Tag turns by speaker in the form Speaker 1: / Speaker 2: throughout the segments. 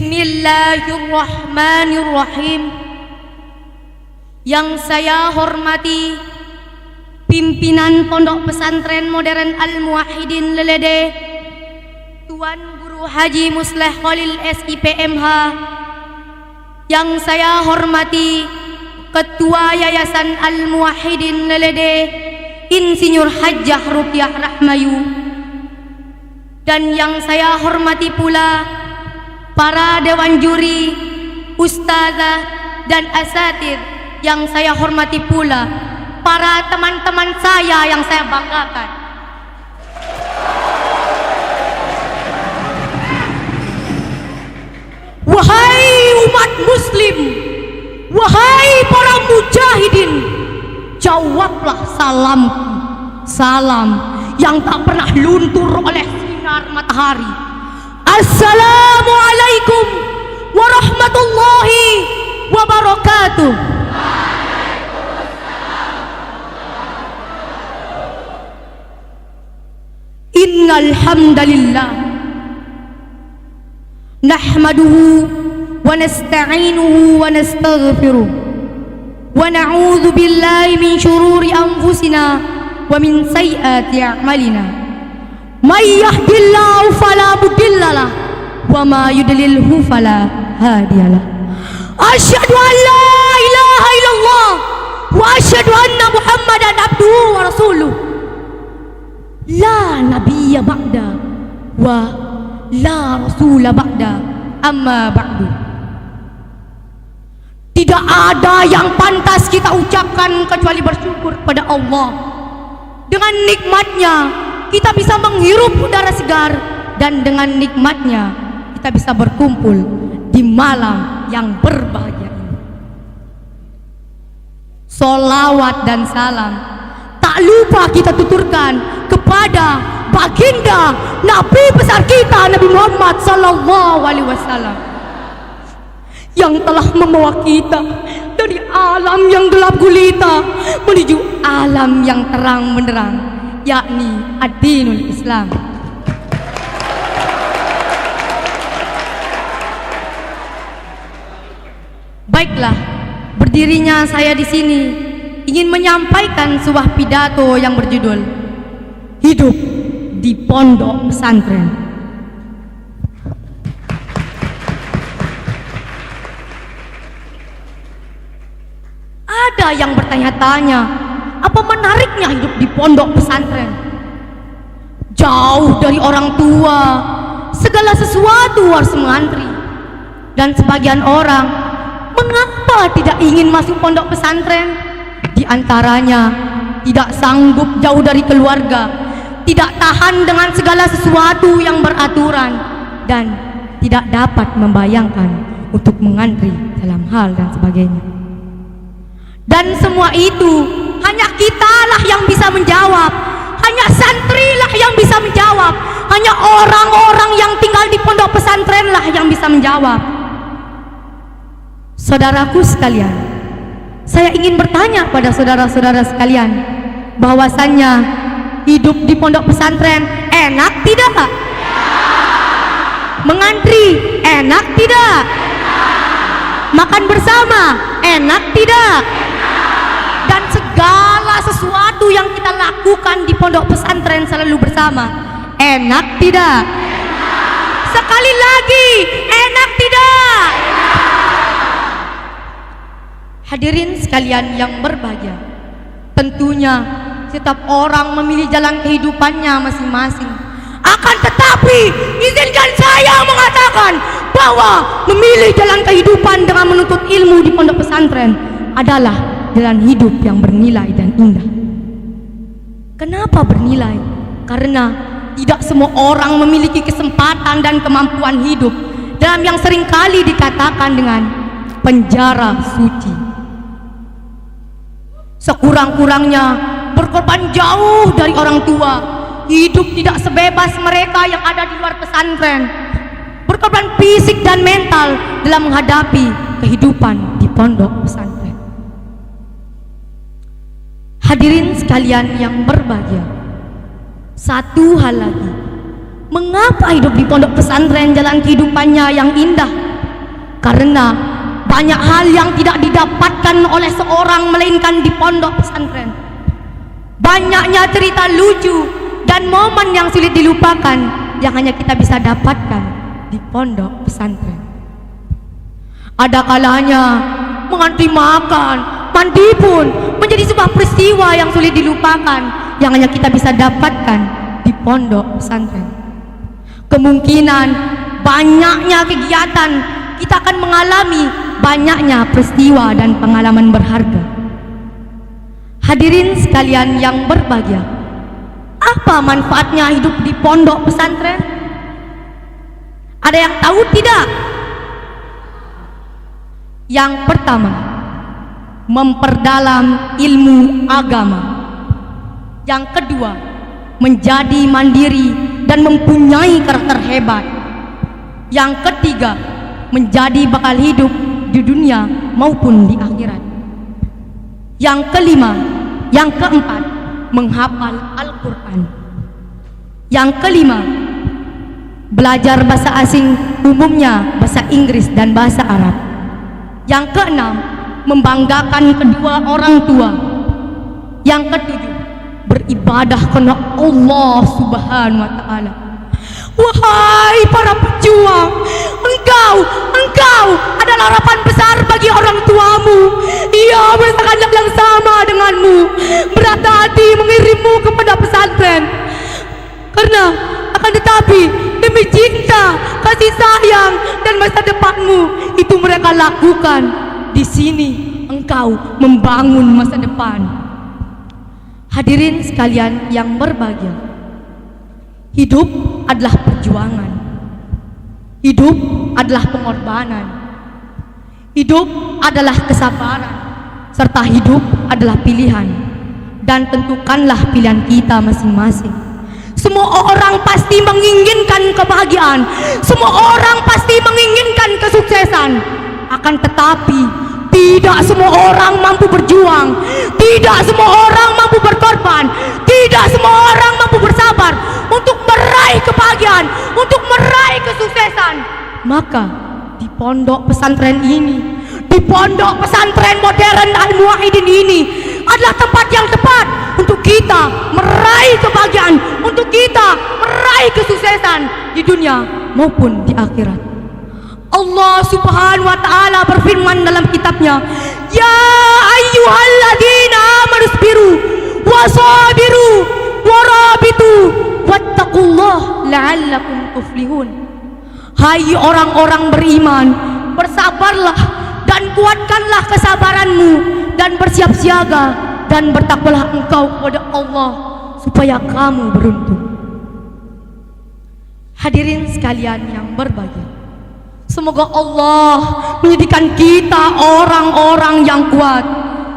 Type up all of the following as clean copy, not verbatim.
Speaker 1: Bismillahirrahmanirrahim. Yang saya hormati pimpinan Pondok Pesantren Modern Al-Muwahhidin Lelede, Tuan Guru Haji Musleh Khalil SIPMH. Yang saya hormati Ketua Yayasan Al-Muwahhidin Lelede, Insinyur Hajjah Ruqyah Rahmayu. Dan yang saya hormati pula para dewan juri, ustazah dan asatidz. Yang saya hormati pula para teman-teman saya yang saya banggakan. Wahai umat muslim, wahai para mujahidin, jawablah salamku, salam yang tak pernah luntur oleh sinar matahari. Assalamualaikum warahmatullahi wabarakatuh. Innal hamdalillah nahmaduhu wa nasta'inuhu wa nastaghfiruh wa na'udzu billahi min shururi anfusina wa min sayyiati a'malina. May yahdihillahu fala mudhillalah wa ma yudlilhu fala hadiyalah. Asyhadu an la ilaha illallah wa asyhadu anna Muhammadan abduhu wa rasuluh. La nabiyya ba'da wa la rasula ba'da, amma ba'du. Tidak ada yang pantas kita ucapkan kecuali bersyukur pada Allah. Dengan nikmatnya kita bisa menghirup udara segar, dan dengan nikmatnya kita bisa berkumpul di malam yang berbahagia ini. Sholawat dan salam tak lupa kita tuturkan kepada baginda Nabi besar kita, Nabi Muhammad sallallahu alaihi wasallam, yang telah membawa kita dari alam yang gelap gulita menuju alam yang terang benderang, yakni ad-dinul Islam. Baiklah, berdirinya saya di sini ingin menyampaikan sebuah pidato yang berjudul Hidup di Pondok Pesantren. Ada yang bertanya-tanya, apa menariknya hidup di pondok pesantren? Jauh dari orang tua, segala sesuatu harus mengantri. Dan sebagian orang, mengapa tidak ingin masuk pondok pesantren? Di antaranya, tidak sanggup jauh dari keluarga, tidak tahan dengan segala sesuatu yang beraturan, dan tidak dapat membayangkan untuk mengantri dalam hal dan sebagainya. Dan semua itu hanya kitalah yang bisa menjawab, hanya santrilah yang bisa menjawab, hanya orang-orang yang tinggal di pondok pesantrenlah yang bisa menjawab. Saudaraku sekalian, saya ingin bertanya pada saudara-saudara sekalian, bahwasannya hidup di pondok pesantren enak tidak? Mengantri enak tidak? Makan bersama enak tidak? Dan segala sesuatu yang kita lakukan di pondok pesantren selalu bersama, enak tidak? Sekali lagi, enak tidak? Hadirin sekalian yang berbahagia, tentunya setiap orang memilih jalan kehidupannya masing-masing. Akan tetapi, izinkan saya mengatakan bahwa memilih jalan kehidupan dengan menuntut ilmu di pondok pesantren adalah jalan hidup yang bernilai dan indah. Kenapa bernilai? Karena tidak semua orang memiliki kesempatan dan kemampuan hidup dalam yang seringkali dikatakan dengan penjara suci. Sekurang-kurangnya berkorban jauh dari orang tua, hidup tidak sebebas mereka yang ada di luar pesantren, berkorban fisik dan mental dalam menghadapi kehidupan di pondok pesantren. Hadirin sekalian yang berbahagia, satu hal lagi, mengapa hidup di pondok pesantren jalan kehidupannya yang indah Karena banyak hal yang tidak didapatkan oleh seorang melainkan di pondok pesantren. Banyaknya cerita lucu dan momen yang sulit dilupakan yang hanya kita bisa dapatkan di pondok pesantren. Ada kalanya mengantri makan, mandi pun menjadi sebuah peristiwa yang sulit dilupakan yang hanya kita bisa dapatkan di pondok pesantren. Kemungkinan banyaknya kegiatan kita akan mengalami banyaknya peristiwa dan pengalaman berharga. Hadirin sekalian yang berbahagia, apa manfaatnya hidup di pondok pesantren? Ada yang tahu tidak? Yang pertama, memperdalam ilmu agama. Yang kedua, menjadi mandiri dan mempunyai karakter hebat. Yang ketiga, menjadi bakal hidup di dunia maupun di akhirat. Yang kelima, yang keempat, menghafal Al-Quran. Yang kelima, belajar bahasa asing, umumnya bahasa Inggris dan bahasa Arab. Yang keenam, membanggakan kedua orang tua. Yang ketujuh, beribadah karena Allah Subhanahu wa Ta'ala. Wahai para pejuang, engkau adalah harapan besar bagi orang tuamu. Ia merasakan yang sama denganmu, berat hati mengirimmu kepada pesantren. Karena akan tetapi demi cinta, kasih sayang dan masa depanmu itu mereka lakukan. Di sini engkau membangun masa depan. Hadirin sekalian yang berbahagia, hidup adalah perjuangan. Hidup adalah pengorbanan. Hidup adalah kesabaran. Serta hidup adalah pilihan. Dan tentukanlah pilihan kita masing-masing. Semua orang pasti menginginkan kebahagiaan. Semua orang pasti menginginkan kesuksesan. Akan tetapi tidak semua orang mampu berjuang. Tidak semua orang mampu berkorban. Tidak semua orang mampu bersabar untuk meraih kebahagiaan, untuk meraih kesuksesan. Maka di pondok pesantren ini, di pondok pesantren modern Al-Muwahhidin ini adalah tempat yang tepat untuk kita meraih kebahagiaan, untuk kita meraih kesuksesan di dunia maupun di akhirat. Allah Subhanahu wa Ta'ala berfirman dalam kitabnya, ya ayyuhalladzina amanu sabiru wasabiru warabitu wattaqullah la'allakum tuflihun. Hai orang-orang beriman, bersabarlah dan kuatkanlah kesabaranmu dan bersiap siaga dan bertakwalah engkau kepada Allah supaya kamu beruntung. Hadirin sekalian yang berbahagia, semoga Allah menjadikan kita orang-orang yang kuat.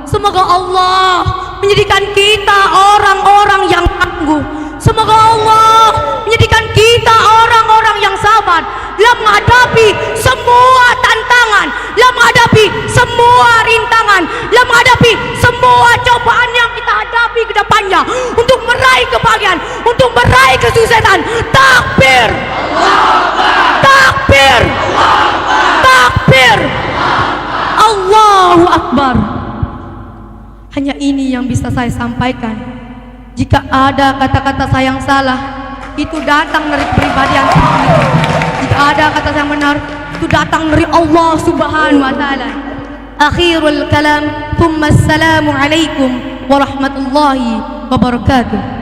Speaker 1: Semoga Allah menjadikan kita orang-orang yang tangguh. Semoga Allah menjadikan kita orang-orang yang sabar dalam menghadapi semua tantangan, dalam menghadapi semua rintangan, dalam menghadapi semua cobaan yang kita hadapi ke depannya untuk meraih kebahagiaan, untuk meraih kesuksesan. Takbir! Takbir! Takbir! Allahu Akbar. Hanya ini yang bisa saya sampaikan. Jika ada kata-kata saya yang salah, itu datang dari kepribadian saya. Jika ada kata saya yang benar, itu datang dari Allah Subhanahu wa Ta'ala. Akhirul kalam, thumma assalamu alaikum warahmatullahi wabarakatuh.